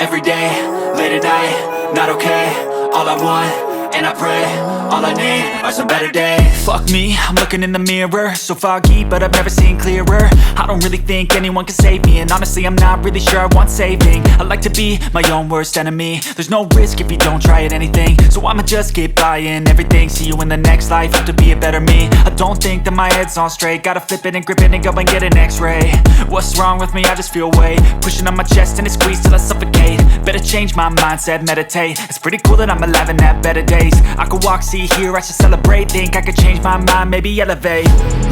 every day, late at night, not okay. All I want, and I pray, all I need are some better days. Fuck me, I'm looking in the mirror, so foggy, but I've never seen clearer. I don't really think anyone can save me, and honestly I'm not really sure I want saving. I like to be my own worst enemy. There's no risk if you don't try at anything, so I'ma just keep buying everything. See you in the next life, have to be a better me. I don't think that my head's on straight, gotta flip it and grip it and go and get an x-ray. What's wrong with me? I just feel weight pushing on my chest and it squeezes till I suffocate. Better change my mindset, meditate. It's pretty cool that I'm alive and have better days. I could walk, see, hear, I should celebrate. Think I could change my mind, maybe elevate.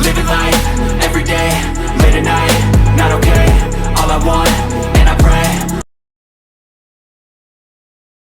Living life, every day, late at night, not okay. All I want,